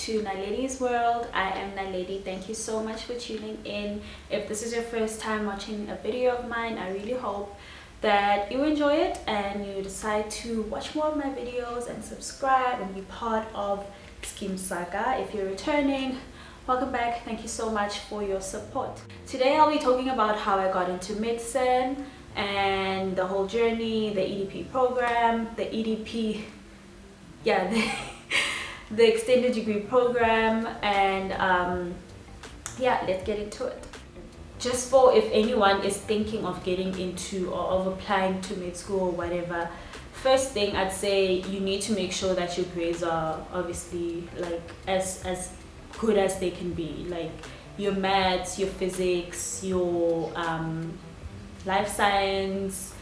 to Naledi's World. I am Naledi. Thank you so much for tuning in. If this is your first time watching a video of mine, I really hope that you enjoy it and you decide to watch more of my videos and subscribe and be part of Skeem Saga. If you're returning, welcome back. Thank you so much for your support. Today I'll be talking about how I got into medicine and the whole journey, the EDP program, the EDP, the extended degree program, and let's get into it. Just for if anyone is thinking of getting into or of applying to med school or whatever, first thing I'd say, you need to make sure that your grades are obviously like as good as they can be, like your maths, your physics, your life science,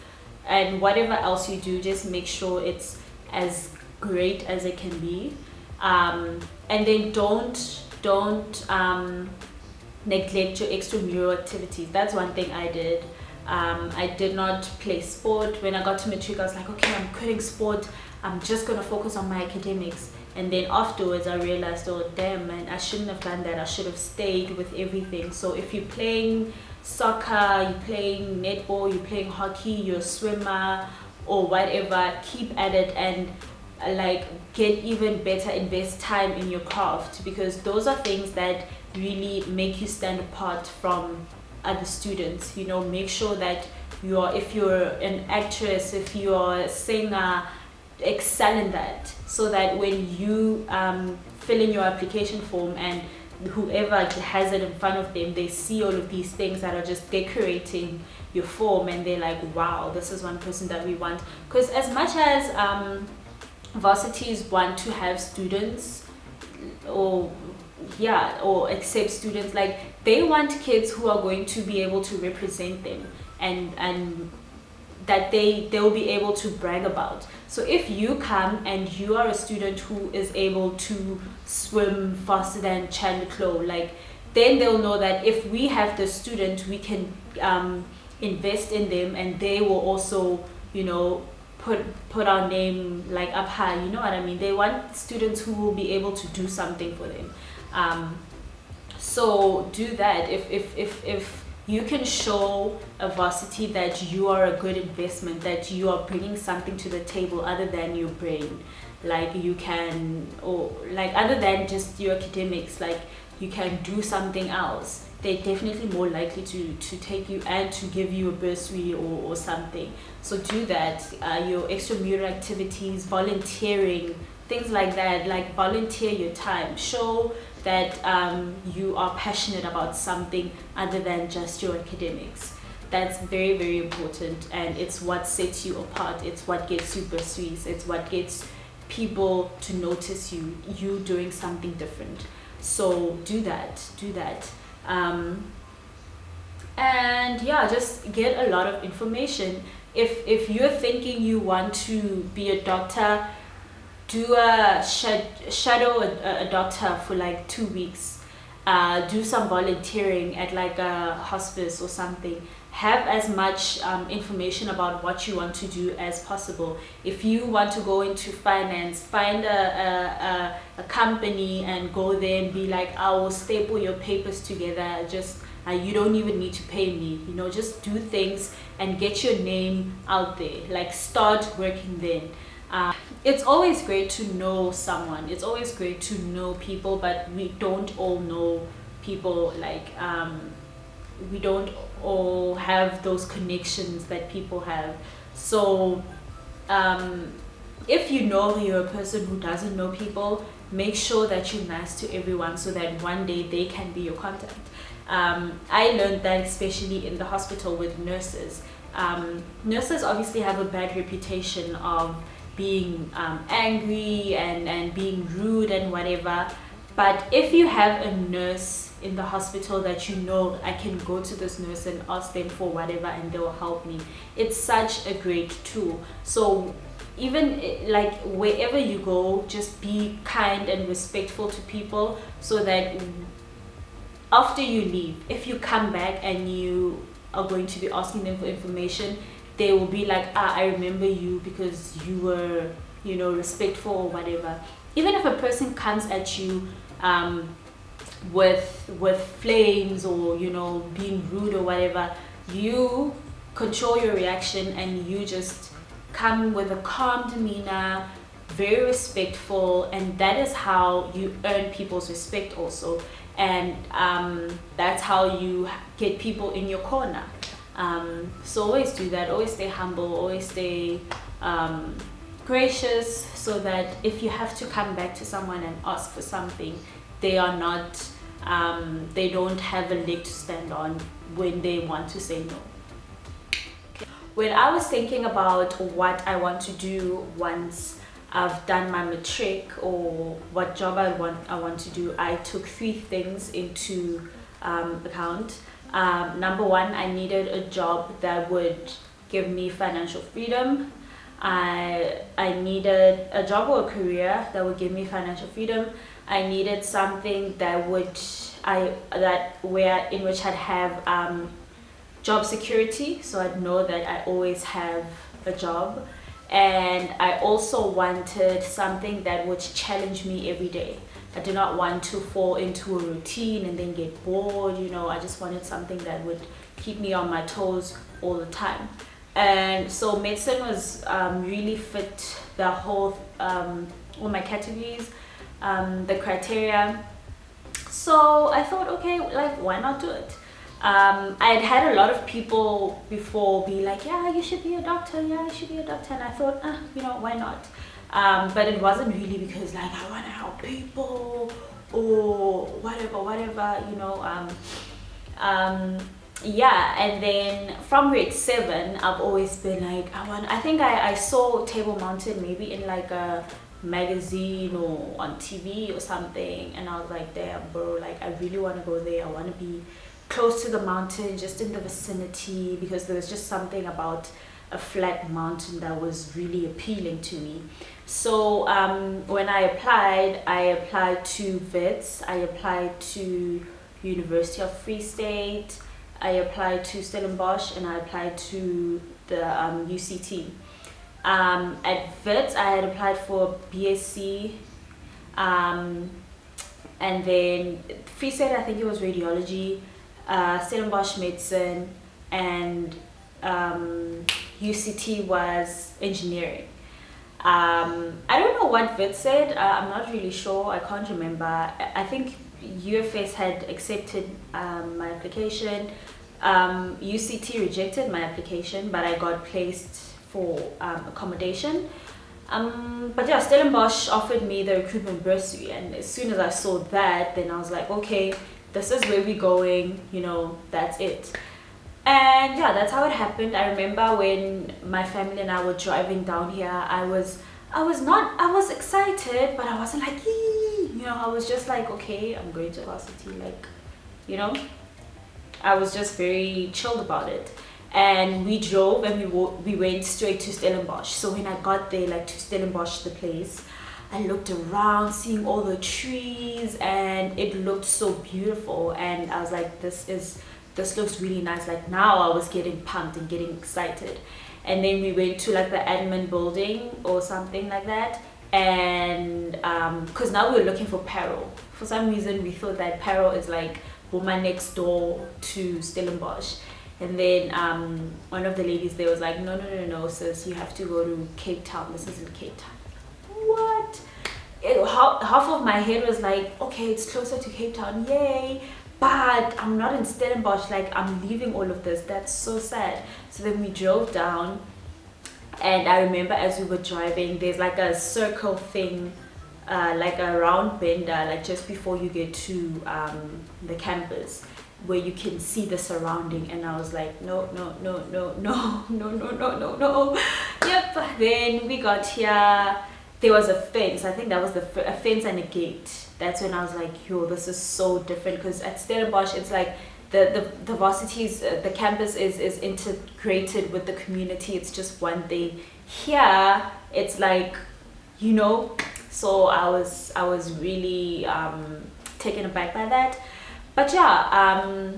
and whatever else you do, just make sure it's as great as it can be. And then don't neglect your extramural activities. That's one thing I did. I did not play sport. When I got to matric, I was like, okay, I'm quitting sport, I'm just gonna focus on my academics. And then afterwards I realized, oh damn man, I shouldn't have done that. I should have stayed with everything. So if you're playing soccer, you're playing netball, you're playing hockey, you're a swimmer or whatever, keep at it and like get even better, invest time in your craft, because those are things that really make you stand apart from other students. You know, make sure that if you're an actress, if you're a singer, excel in that, so that when you fill in your application form and whoever has it in front of them, they see all of these things that are just decorating your form and they're like, wow, this is one person that we want. Because as much as varsities want to have students or accept students, like they want kids who are going to be able to represent them and that they'll be able to brag about. So if you come and you are a student who is able to swim faster than Chandler, like then they'll know that if we have the student, we can invest in them and they will also, you know, put our name like up high. You know what I mean? They want students who will be able to do something for them. So do that. If you can show a varsity that you are a good investment, that you are bringing something to the table other than your brain, like you can, or like other than just your academics, like you can do something else, they're definitely more likely to take you and to give you a bursary or something. So do that. Your extramural activities, volunteering, things like that, like volunteer your time. Show that you are passionate about something other than just your academics. That's very, very important, and it's what sets you apart. It's what gets you bursaries. It's what gets people to notice you doing something different. So do that. And yeah, just get a lot of information. If you're thinking you want to be a doctor, do a shadow a doctor for like 2 weeks. Do some volunteering at like a hospice or something. Have as much information about what you want to do as possible. If you want to go into finance, find a company and go there and be like, I will staple your papers together. Just you don't even need to pay me. You know, just do things and get your name out there. Like start working then. It's always great to know someone. It's always great to know people, but we don't all know people. Like we don't all have those connections that people have. So if you know you're a person who doesn't know people, make sure that you're nice to everyone so that one day they can be your contact. I learned that especially in the hospital with nurses. Nurses obviously have a bad reputation of being angry and being rude and whatever, but if you have a nurse in the hospital that you know, I can go to this nurse and ask them for whatever and they'll help me, it's such a great tool. So even like wherever you go, just be kind and respectful to people, so that after you leave, if you come back and you are going to be asking them for information, they will be like, I remember you because you were, you know, respectful or whatever. Even if a person comes at you with flames, or being rude or whatever. You control your reaction and you just come with a calm demeanor, very respectful, and that is how you earn people's respect also. And that's how you get people in your corner. So always do that, always stay humble, always stay gracious, so that if you have to come back to someone and ask for something, they are not they don't have a leg to stand on when they want to say no. When I was thinking about what I want to do once I've done my matric, or what job I want to do, I took 3 things into account. Number one, I needed a job that would give me financial freedom. I needed a job or a career that would give me financial freedom. I needed something that in which I'd have job security, so I'd know that I always have a job. And I also wanted something that would challenge me every day. I did not want to fall into a routine and then get bored. I just wanted something that would keep me on my toes all the time. And so medicine was really fit the whole all my categories, the criteria. So I thought, okay, like, why not do it? I had a lot of people before be like, yeah, you should be a doctor, yeah, you should be a doctor. And I thought, why not? But it wasn't really because, like, I want to help people or whatever. Yeah. And then from grade 7, I've always been like, I think I saw Table Mountain maybe in like a magazine or on TV or something, and I was like, damn, bro, like, I really want to go there. I want to be close to the mountain, just in the vicinity, because there was just something about a flat mountain that was really appealing to me. So when I applied to Wits, I applied to University of Free State, I applied to Stellenbosch, and I applied to the UCT. At Wits, I had applied for BSc, and then Free State, I think it was radiology, Stellenbosch medicine, and UCT was engineering. I don't know what Wits said. I'm not really sure. I can't remember. I think UFS had accepted my application. UCT rejected my application, but I got placed for accommodation. But yeah, Stellenbosch offered me the recruitment bursary, and as soon as I saw that, then I was like, okay, this is where we're going, that's it. And yeah, that's how it happened. I remember when my family and I were driving down here, I was excited, but I wasn't like, I was just like, okay, I'm going to varsity, like, I was just very chilled about it. And we drove and we went straight to Stellenbosch. So when I got there, like, to Stellenbosch, the place, I looked around, seeing all the trees, and it looked so beautiful. And I was like, this looks really nice. Like, now I was getting pumped and getting excited. And then we went to like the admin building or something like that. And because now we were looking for Paro. For some reason, we thought that Paro is like woman next door to Stellenbosch. And then one of the ladies there was like, no, sis, you have to go to Cape Town. This isn't Cape Town. What? Half of my head was like, okay, it's closer to Cape Town, yay. But I'm not in Stellenbosch, like, I'm leaving all of this. That's so sad. So then we drove down, and I remember as we were driving, there's like a circle thing, like a round bender, like just before you get to the campus, where you can see the surrounding. And I was like, no. Yep. Then we got here, there was a fence. I think that was a fence and a gate. That's when I was like, yo, this is so different. Because at Stellenbosch, it's like the varsities, the campus is integrated with the community. It's just one thing. Here, it's like, so I was really taken aback by that. But yeah,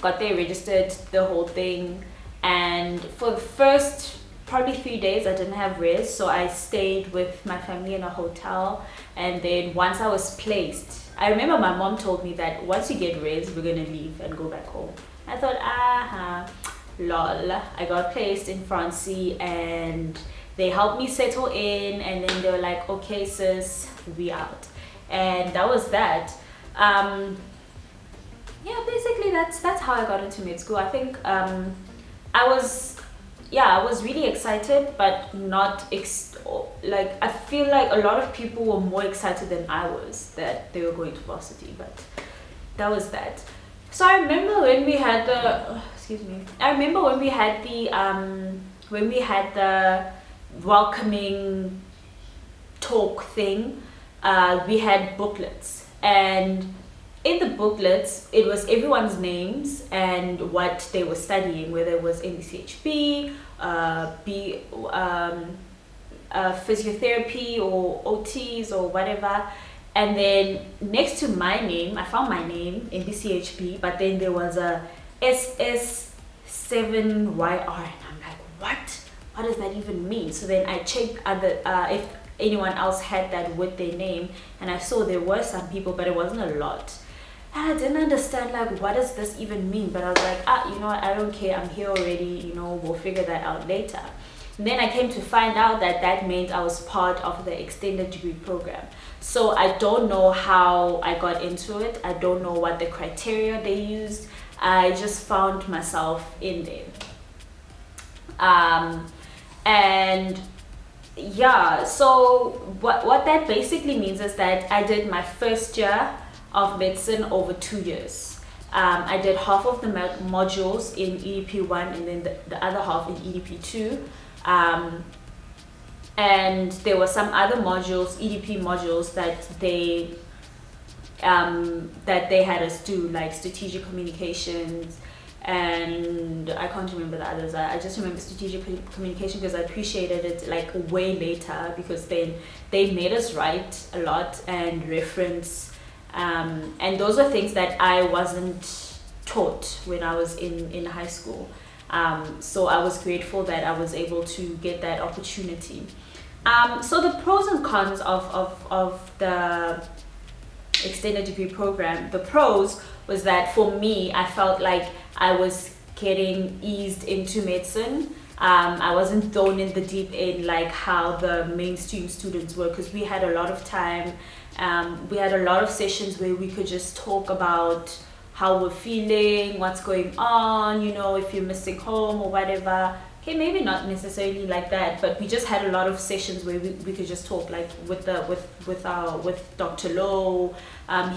got there, registered, the whole thing. And for the first probably 3 days I didn't have res, so I stayed with my family in a hotel. And then once I was placed, I remember my mom told me that once you get res, we're gonna leave and go back home. I thought, lol. I got placed in Francie, and they helped me settle in, and then they were like, okay sis, we out. And that was that. Yeah, basically that's how I got into med school. I think I was really excited, but not like, I feel like a lot of people were more excited than I was that they were going to varsity, but that was that. So I remember when we had the welcoming talk thing, we had booklets, and in the booklets it was everyone's names and what they were studying, whether it was NBCHB, physiotherapy or OTs or whatever. And then next to my name, I found my name in BCHB, but then there was a SS7YR, and I'm like, what does that even mean? So then I checked if anyone else had that with their name, and I saw there were some people, but it wasn't a lot. And I didn't understand, like, what does this even mean? But I was like, you know what, I don't care, I'm here already, we'll figure that out later. And then I came to find out that that meant I was part of the extended degree program. So I don't know how I got into it. I don't know what the criteria they used. I just found myself in there. And yeah, so what that basically means is that I did my first year of medicine over 2 years. I did half of the modules in EDP 1 and then the other half in EDP 2. And there were some other modules, EDP modules, that they had us do, like strategic communications, and I can't remember the others. I just remember strategic communication because I appreciated it like way later, because then they made us write a lot and reference, and those are things that I wasn't taught when I was in high school. So I was grateful that I was able to get that opportunity. So the pros and cons of the extended degree program. The pros was that for me, I felt like I was getting eased into medicine. I wasn't thrown in the deep end like how the mainstream students were, because we had a lot of time. We had a lot of sessions where we could just talk about how we're feeling, what's going on, if you're missing home or whatever. Okay, maybe not necessarily like that, but we just had a lot of sessions where we could just talk, like with Dr. Lowe.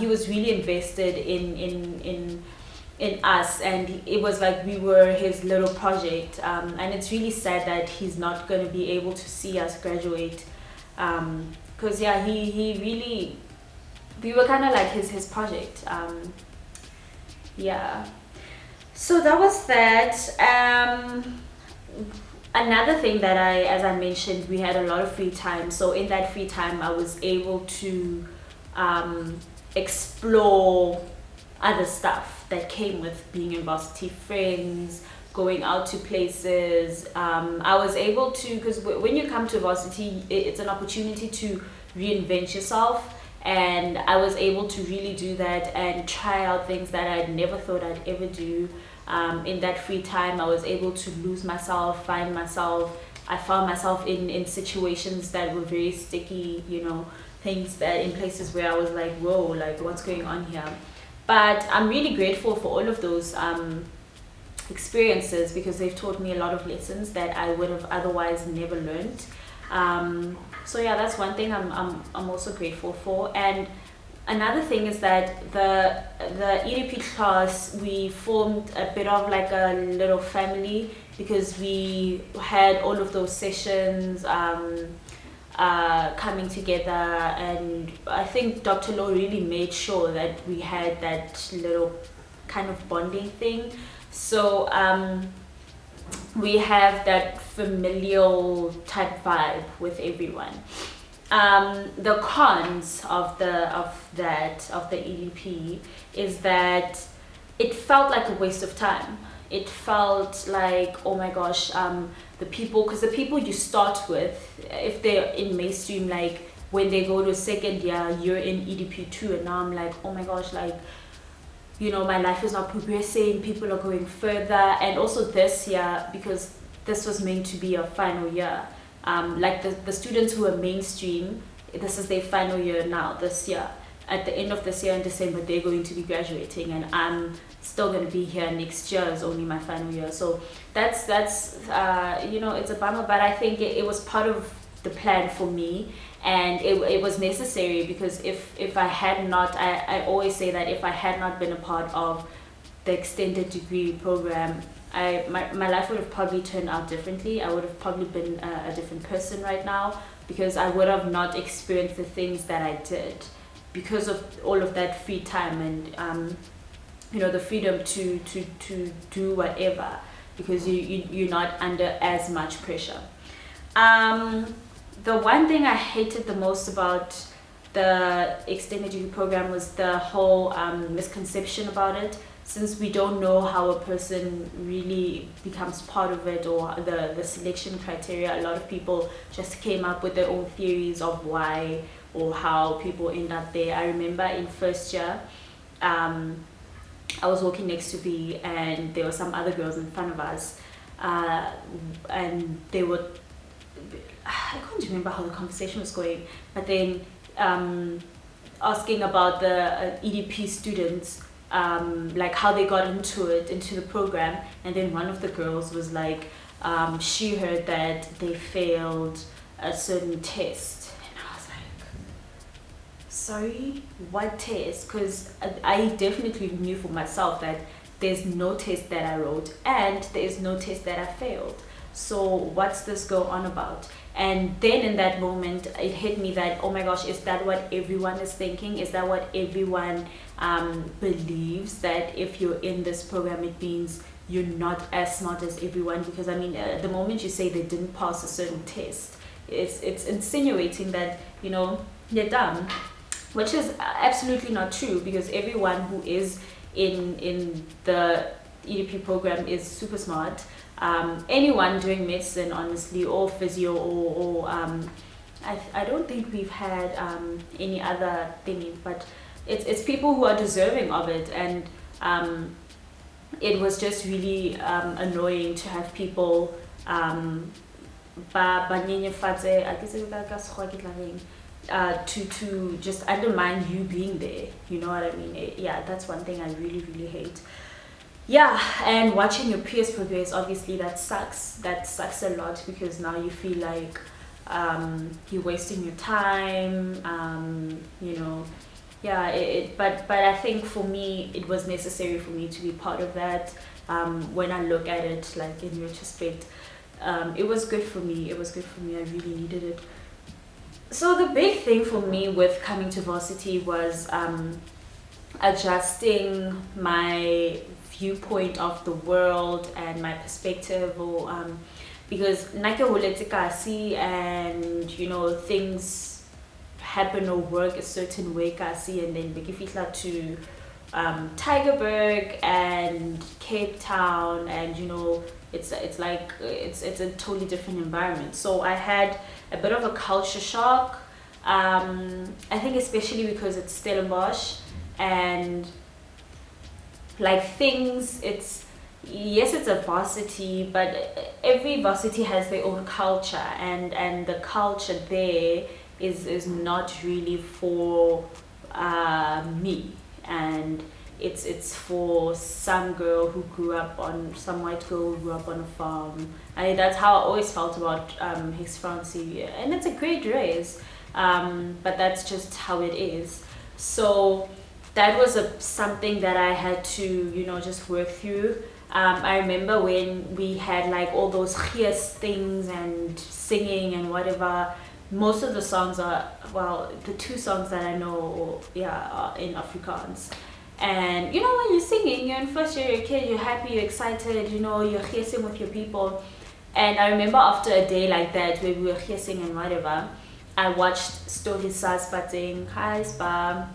He was really invested in us, and it was like we were his little project. And it's really sad that he's not going to be able to see us graduate, because he really, we were kind of like his project. So that was that. Another thing that as I mentioned, we had a lot of free time. So in that free time, I was able to explore other stuff that came with being in varsity, friends, going out to places. I was able to, because when you come to varsity, it's an opportunity to reinvent yourself. And I was able to really do that and try out things that I'd never thought I'd ever do. In that free time, I was able to lose myself, find myself. I found myself in situations that were very sticky, things that in places where I was like, whoa, like what's going on here? But I'm really grateful for all of those experiences, because they've taught me a lot of lessons that I would have otherwise never learned. So yeah, that's one thing I'm also grateful for. And another thing is that the EDP class, we formed a bit of like a little family, because we had all of those sessions coming together, and I think Dr. Lowe really made sure that we had that little kind of bonding thing. So we have that familial type vibe with everyone. The cons of the EDP is that it felt like a waste of time. it felt like, oh my gosh, the people, because the people you start with, if they're in mainstream, like when they go to second year, you're in EDP2, and now I'm like, oh my gosh, like, my life is not progressing, people are going further. And also this year, because this was meant to be a final year, like the students who are mainstream, this is their final year now, this year. At the end of this year in December, they're going to be graduating, and I'm still going to be here next year is only my final year. So that's it's a bummer, but I think it was part of the plan for me, and it was necessary, because if I had not, I always say that if I had not been a part of the extended degree program, my life would have probably turned out differently. I would have probably been a different person right now, because I would have not experienced the things that I did because of all of that free time, and the freedom to do whatever, because you're not under as much pressure. The one thing I hated the most about the extended degree program was the whole misconception about it. Since we don't know how a person really becomes part of it, or the selection criteria, a lot of people just came up with their own theories of why or how people end up there. I remember in first year, I was walking next to V, and there were some other girls in front of us, and they were, I can't remember how the conversation was going, but then asking about the EDP students, like how they got into the program. And then one of the girls was like, she heard that they failed a certain test, and I was like, sorry, what test? Because I definitely knew for myself that there's no test that I wrote, and there's no test that I failed. So what's this go on about? And then in that moment, it hit me that, oh my gosh, is that what everyone is thinking? Is that what everyone believes, that if you're in this program, it means you're not as smart as everyone? Because I mean, the moment you say they didn't pass a certain test, it's insinuating that, you're dumb, which is absolutely not true, because everyone who is in the EDP program is super smart. Anyone doing medicine, honestly, or physio, or I don't think we've had any other thingy, but it's people who are deserving of it. And it was just really annoying to have people to just undermine you being there. You know what I mean? Yeah, that's one thing I really, really hate. Yeah, and watching your peers progress, obviously that sucks a lot, because now you feel like you're wasting your time, but I think for me it was necessary for me to be part of that. When I look at it, like in retrospect, it was good for me. I really needed it. So the big thing for me with coming to varsity was adjusting my viewpoint of the world and my perspective, or because and things happen or work a certain way kasi, and then Bekifitla to Tigerberg and Cape Town, and it's a totally different environment. So I had a bit of a culture shock, I think, especially because it's Stellenbosch, and like it's a varsity, but every varsity has their own culture, and the culture there is not really for me, and it's for some white girl who grew up on a farm. That's how I always felt about Hicks Francie, and it's a great race, but that's just how it is. So that was something that I had to just work through. I remember when we had like all those chies things and singing and whatever. Most of the songs are, the two songs that I know, are in Afrikaans. And when you're singing, you're in first year, you're a kid, you're happy, you're excited, you're chiesing with your people. And I remember after a day like that, where we were chiesing and whatever, I watched Story Saspating, hi Spa,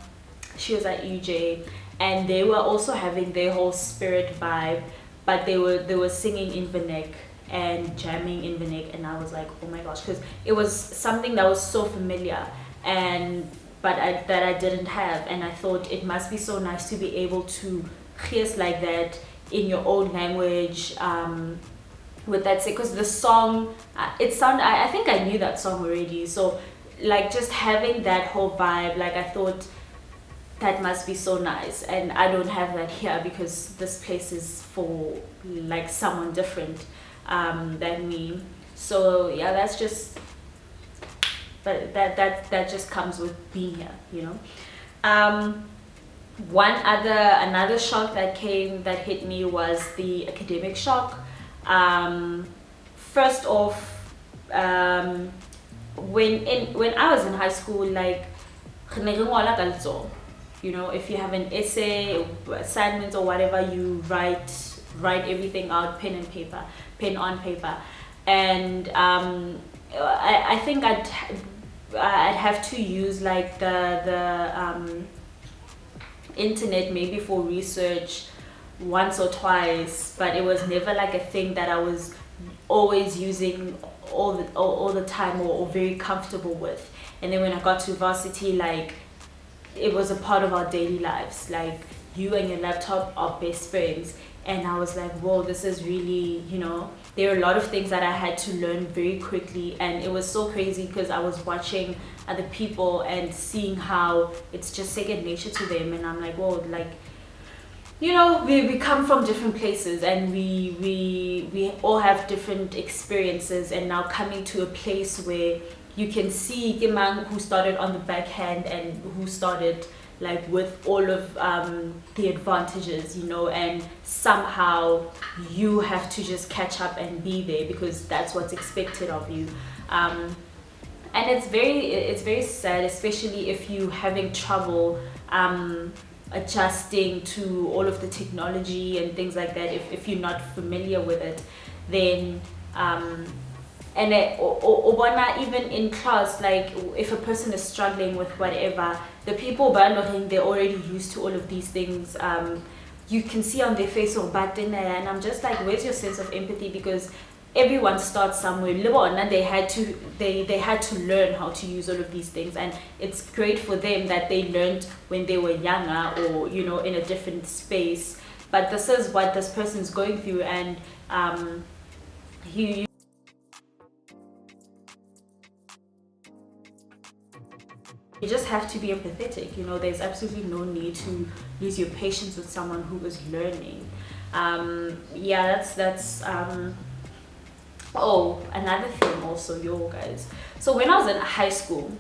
she was at UJ, and they were also having their whole spirit vibe. but they were singing in Vernac and jamming in Vernac, and I was like, oh my gosh, because it was something that was so familiar, and that I didn't have, and I thought it must be so nice to be able to hear like that in your own language. With that, because the song, I think I knew that song already, so like just having that whole vibe, like I thought that must be so nice, and I don't have that here because this place is for like someone different than me. So yeah, that's just, but that just comes with being here, you know. Another shock that hit me was the academic shock. First off, when I was in high school, like, you know, if you have an essay, assignments or whatever, you write everything out, pen on paper, and I think I'd have to use like the internet maybe for research once or twice, but it was never like a thing that I was always using all the time, or very comfortable with. And then when I got to varsity, like, it was a part of our daily lives, like you and your laptop are best friends, and I was like, whoa, this is really, you know, there are a lot of things that I had to learn very quickly, and it was so crazy because I was watching other people and seeing how it's just second nature to them, and I'm like, whoa, like, you know, we come from different places, and we all have different experiences, and now coming to a place where you can see Kimang who started on the backhand and who started like with all of the advantages, you know, and somehow you have to just catch up and be there because that's what's expected of you. And it's very sad, especially if you having trouble adjusting to all of the technology and things like that. If you're not familiar with it, then and even in class, like if a person is struggling with whatever, the people they're already used to all of these things. You can see on their face, and I'm just like, where's your sense of empathy? Because everyone starts somewhere. They had to learn how to use all of these things, and it's great for them that they learned when they were younger, or, you know, in a different space. But this is what this person's going through, and you just have to be empathetic, you know. There's absolutely no need to lose your patience with someone who is learning. Yeah, that's oh, another thing also, yo guys. So when I was in high school,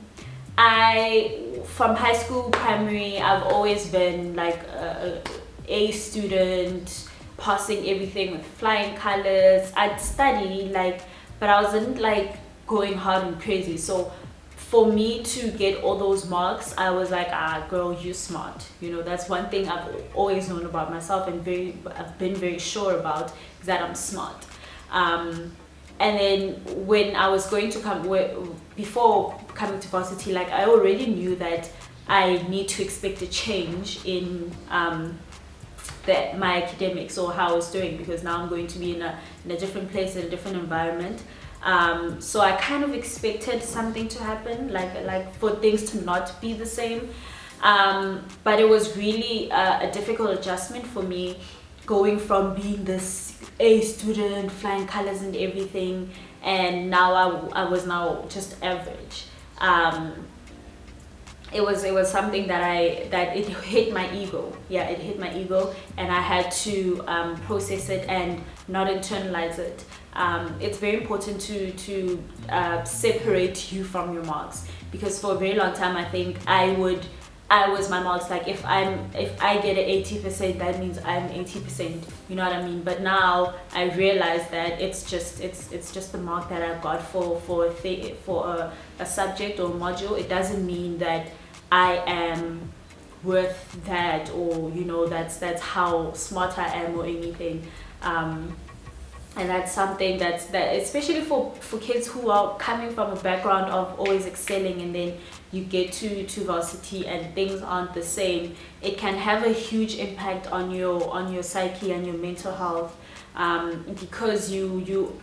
from high school, primary, I've always been like a student, passing everything with flying colors. I'd study, like, but I wasn't like going hard and crazy. So for me to get all those marks, I was like, girl, you smart. You know, that's one thing I've always known about myself, and I've been very sure about, is that I'm smart. And then when I was going to before coming to varsity, like, I already knew that I need to expect a change in my academics, or how I was doing, because now I'm going to be in a different place, in a different environment. So I kind of expected something to happen, like for things to not be the same. But it was really a difficult adjustment for me, going from being this A student, flying colors and everything, and now I was now just average. It was something that it hit my ego. Yeah, it hit my ego, and I had to process it and not internalize it. It's very important to separate you from your marks, because for a very long time I think I was my marks, like if I get an 80%, that means I'm 80%, you know what I mean? But now I realize that it's just the mark that I've got for a subject or module. It doesn't mean that I am worth that, or, you know, that's how smart I am or anything. And that's something that especially for kids who are coming from a background of always excelling, and then you get to varsity and things aren't the same, it can have a huge impact on your psyche and your mental health. because you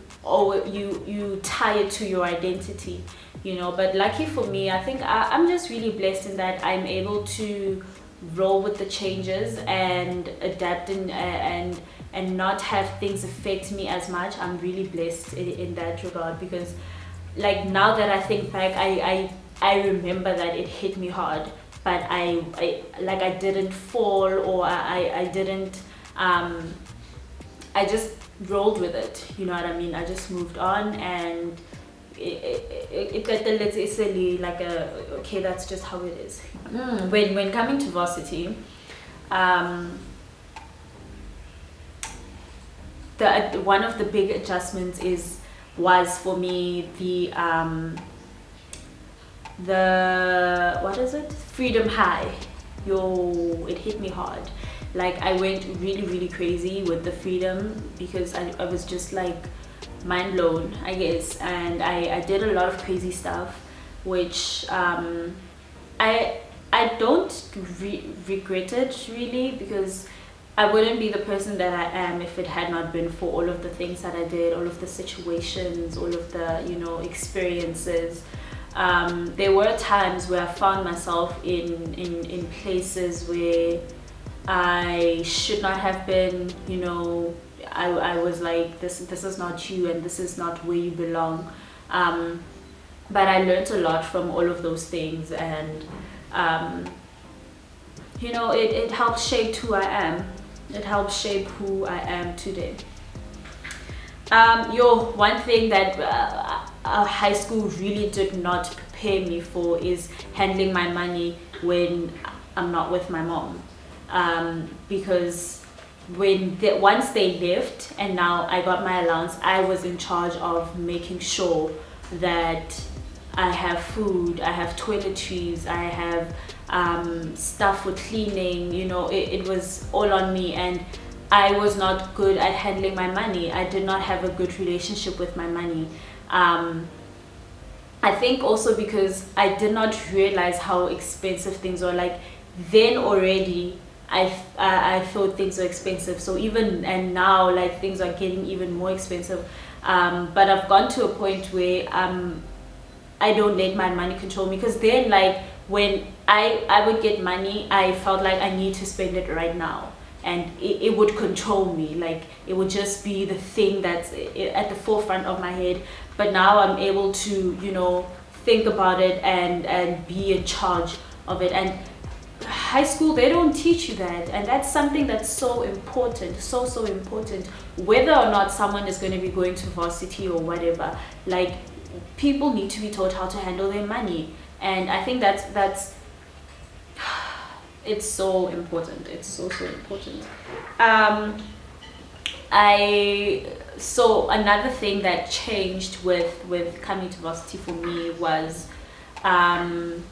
tie it to your identity, you know. But lucky for me, I think I'm just really blessed in that I'm able to roll with the changes and adapt and not have things affect me as much. I'm really blessed in that regard, because like now that I think back, I remember that it hit me hard, but I didn't fall, or I didn't I just rolled with it, you know what I mean. I just moved on, and it's really like okay, that's just how it is. When coming to varsity, the one of the big adjustments was for me the what is it, freedom high. It hit me hard. Like I went really crazy with the freedom, because I was just like mind blown, I guess. And I did a lot of crazy stuff, which I don't regret it really, because I wouldn't be the person that I am if it had not been for all of the things that I did, all of the situations, all of the, you know, experiences. There were times where I found myself in places where I should not have been, you know. I was like, this is not you, and this is not where you belong. But I learned a lot from all of those things, and you know, it helped shape who I am. It helped shape who I am today. One thing that high school really did not prepare me for is handling my money when I'm not with my mom. Because once they left and now I got my allowance, I was in charge of making sure that I have food, I have toiletries, I have stuff for cleaning, you know. It was all on me, and I was not good at handling my money. I did not have a good relationship with my money. I think also because I did not realize how expensive things were. Like then already I thought things were expensive, so even and now like things are getting even more expensive. But I've gone to a point where I don't let my money control me, because then like when I would get money, I felt like I need to spend it right now, and it would control me. Like it would just be the thing that's at the forefront of my head. But now I'm able to, you know, think about it and be in charge of it. And high school, they don't teach you that, and that's something that's so important, so important. Whether or not someone is going to be going to varsity or whatever, like people need to be taught how to handle their money. And I think that's it's so important. It's so important. So another thing that changed with coming to varsity for me was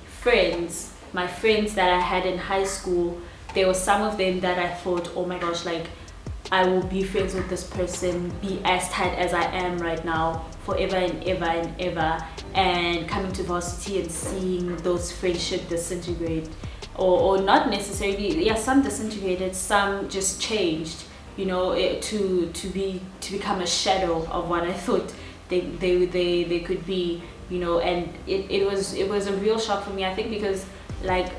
friends. My friends that I had in high school, there were some of them that I thought, oh my gosh, like I will be friends with this person, be as tight as I am right now, forever and ever and ever. And coming to varsity and seeing those friendships disintegrate, or not necessarily, yeah, some disintegrated, some just changed, you know, to become a shadow of what I thought they could be, you know. And it was a real shock for me, I think, because like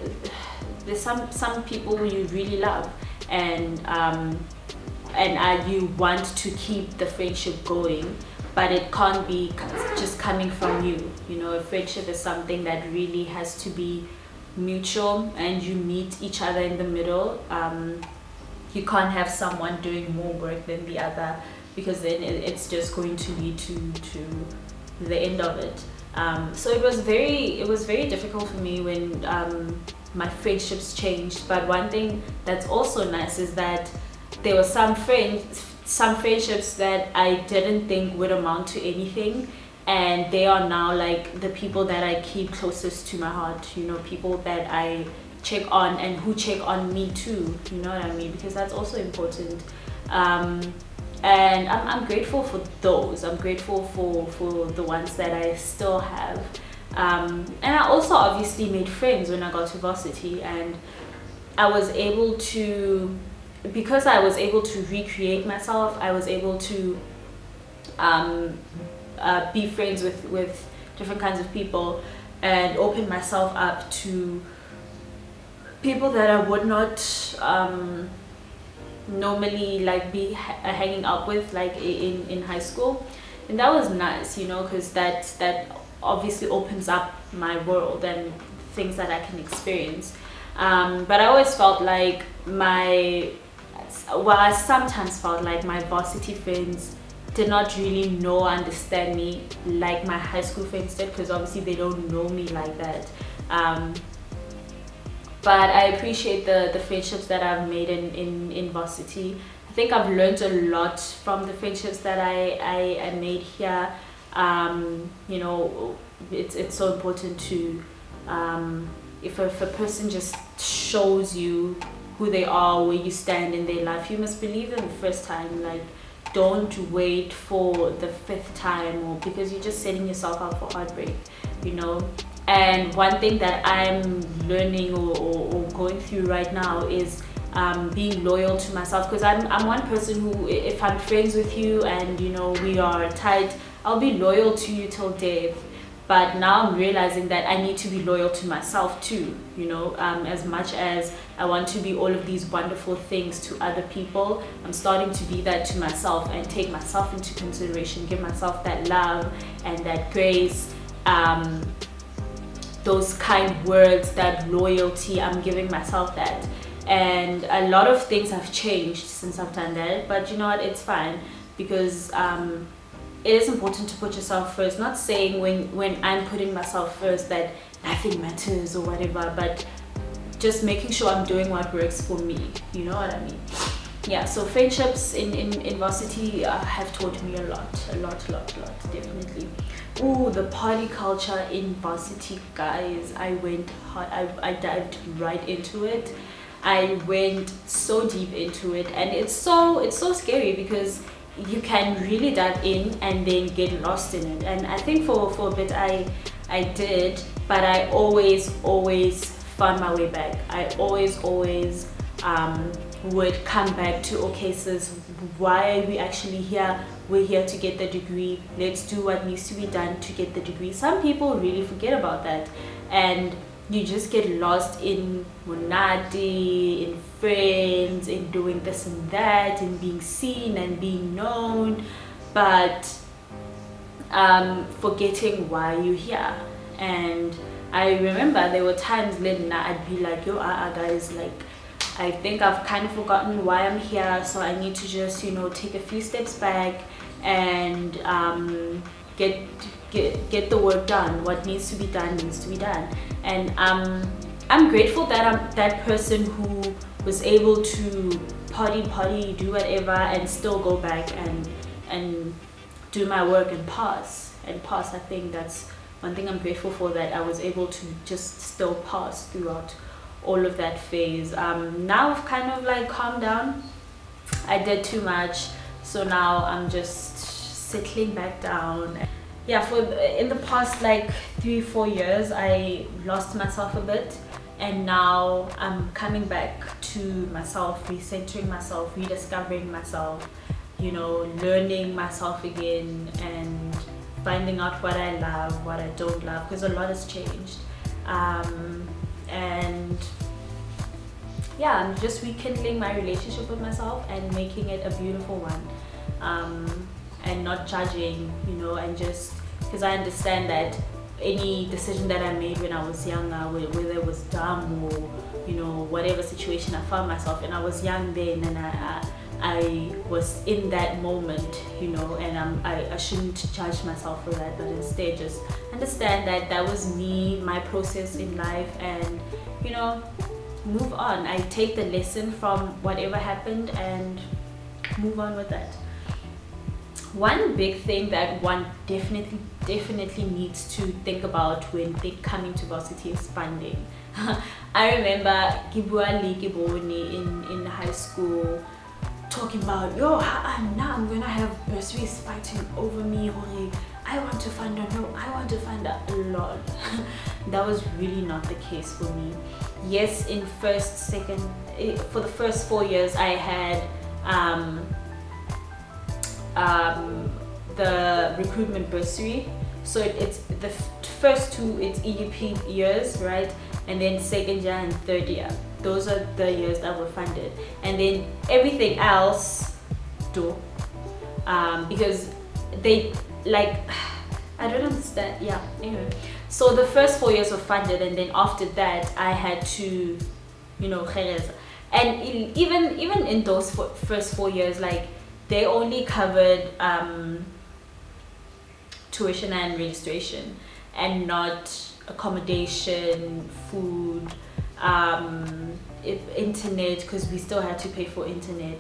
there's some people you really love, and you want to keep the friendship going, but it can't be just coming from you, you know. A friendship is something that really has to be mutual, and you meet each other in the middle. You can't have someone doing more work than the other, because then it's just going to lead to the end of it. So it was very difficult for me when my friendships changed. But one thing that's also nice is that there were some friendships that I didn't think would amount to anything, and they are now like the people that I keep closest to my heart, you know, people that I check on and who check on me too, you know what I mean, because that's also important. And I'm grateful for those. I'm grateful for the ones that I still have. And I also obviously made friends when I got to varsity, and I was able to because I was able to recreate myself, I was able to be friends with different kinds of people and open myself up to people that I would not normally like be hanging out with, like in high school. And that was nice, you know, because that obviously opens up my world and things that I can experience. But I always felt like I sometimes felt like my varsity friends did not really know or understand me like my high school friends did, because obviously they don't know me like that. But I appreciate the friendships that I've made in varsity. I think I've learned a lot from the friendships that I made here. You know, it's so important to, if a person just shows you who they are, where you stand in their life, you must believe them the first time. Like, don't wait for the fifth time, or because you're just setting yourself up for heartbreak, you know. And one thing that I'm learning or going through right now is being loyal to myself, because I'm one person who, if I'm friends with you and you know we are tight, I'll be loyal to you till death. But now I'm realizing that I need to be loyal to myself too, you know. As much as I want to be all of these wonderful things to other people, I'm starting to be that to myself and take myself into consideration, give myself that love and that grace, those kind words, that loyalty. I'm giving myself that. And a lot of things have changed since I've done that, but you know what, it's fine, because it is important to put yourself first. Not saying when I'm putting myself first that nothing matters or whatever, but just making sure I'm doing what works for me, you know what I mean. Yeah, so friendships in varsity have taught me a lot, definitely. Ooh, the party culture in varsity, guys, I went hard. I dived right into it. I went so deep into it, and it's so scary, because you can really dive in and then get lost in it. And I think for a bit I did, but I always found my way back. I always would come back to, okay, sis, why are we actually here? We're here to get the degree. Let's do what needs to be done to get the degree. Some people really forget about that, and you just get lost in monadi, in friends, in doing this and that, in being seen and being known, but forgetting why you're here. And I remember there were times then I'd be like, yo, guys, like, I think I've kind of forgotten why I'm here, so I need to just, you know, take a few steps back and get the work done. What needs to be done needs to be done. And I'm grateful that I'm that person who was able to party, do whatever, and still go back and do my work and pass. I think that's one thing I'm grateful for, that I was able to just still pass throughout all of that phase. Now I've kind of like calmed down. I did too much, so now I'm just settling back down. Yeah, in the past like 3-4 years I lost myself a bit, and now I'm coming back to myself, recentering myself, rediscovering myself, you know, learning myself again, and finding out what I love, what I don't love, because a lot has changed. And yeah, I'm just rekindling my relationship with myself and making it a beautiful one, and not judging, you know, and just because I understand that any decision that I made when I was younger, whether it was dumb or, you know, whatever situation I found myself in, I was young then, and I was in that moment, you know, and I shouldn't judge myself for that, but instead just understand that that was me, my process in life, and, you know, move on. I take the lesson from whatever happened and move on with that. One big thing that one definitely needs to think about when coming to varsity is funding. I remember in high school talking about, yo, now I'm gonna have bursaries fighting over me, or I want to fund her, no, I want to fund her. Lord. That was really not the case for me. Yes, in first, second, for the first 4 years I had the recruitment bursary. So it's the first 2, it's EDP years, right? And then second year and third year, those are the years that were funded. And then everything else do, because they like, I don't understand. Yeah, anyway, so the first 4 years were funded, and then after that I had to, you know, and even in those first 4 years, like, they only covered tuition and registration, and not accommodation, food, internet, because we still had to pay for internet,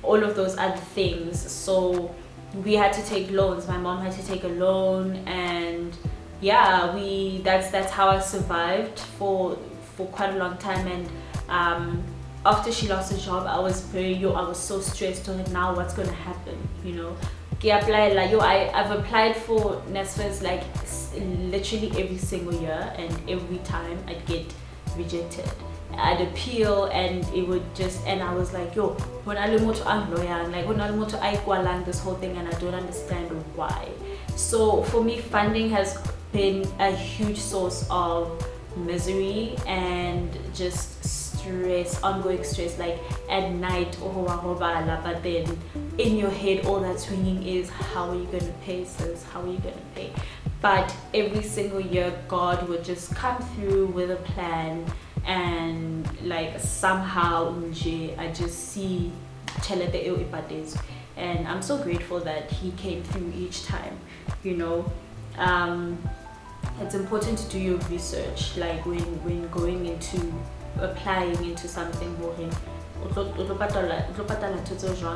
all of those other things. So we had to take loans. My mom had to take a loan, and yeah, that's how I survived for quite a long time. And after she lost her job, I was so stressed on it. Now what's gonna happen, you know? I've applied for NSFAS like literally every single year, and every time I'd get rejected. I'd appeal, and it would just, and I was like, yo, when I learn to lawyer, like when I learn to this whole thing, and I don't understand why. So for me, funding has been a huge source of misery and just stress, ongoing stress. Like at night, but then in your head all that's ringing is, how are you going to pay, sis? How are you going to pay? But every single year God would just come through with a plan, and like somehow I just see chelete eo ipatezo, and I'm so grateful that he came through each time, you know. It's important to do your research, like when going into applying into something,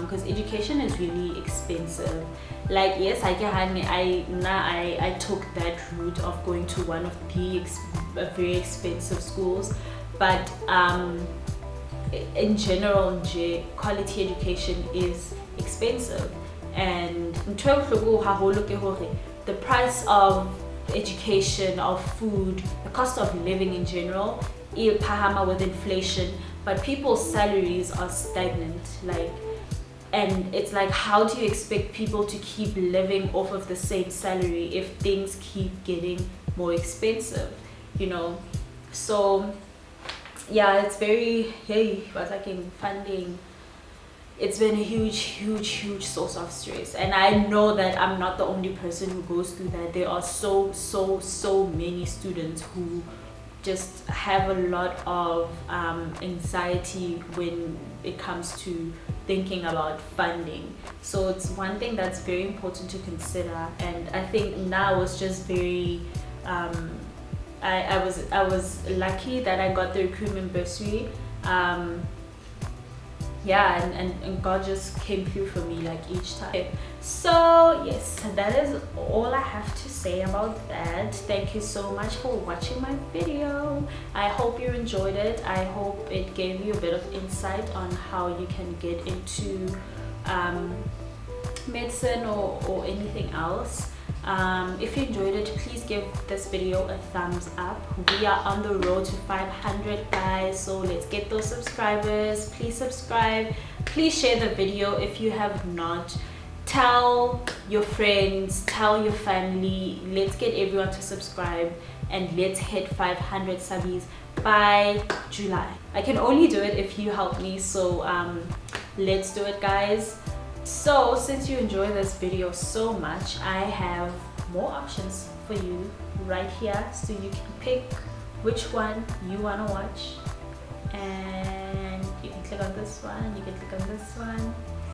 because education is really expensive. Like, yes, I took that route of going to one of the very expensive schools, but in general, quality education is expensive. And the price of education, of food, the cost of living in general, with inflation, but people's salaries are stagnant. Like, and it's like, how do you expect people to keep living off of the same salary if things keep getting more expensive, you know? So yeah, it's very, but like in funding, it's been a huge source of stress. And I know that I'm not the only person who goes through that. There are so many students who just have a lot of anxiety when it comes to thinking about funding. So it's one thing that's very important to consider. And I think now it's just very I was lucky that I got the recruitment bursary. Yeah, and God just came through for me like each time. So yes, that is all I have to say about that. Thank you so much for watching my video. I hope you enjoyed it. I hope it gave you a bit of insight on how you can get into medicine or anything else. If you enjoyed it, please give this video a thumbs up. We are on the road to 500, guys, so let's get those subscribers. Please subscribe, please share the video if you have not. Tell your friends, tell your family. Let's get everyone to subscribe, and let's hit 500 subbies by July. I can only do it if you help me, so let's do it, guys. So since you enjoy this video so much, I have more options for you right here, so you can pick which one you want to watch, and you can click on this one, you can click on this one.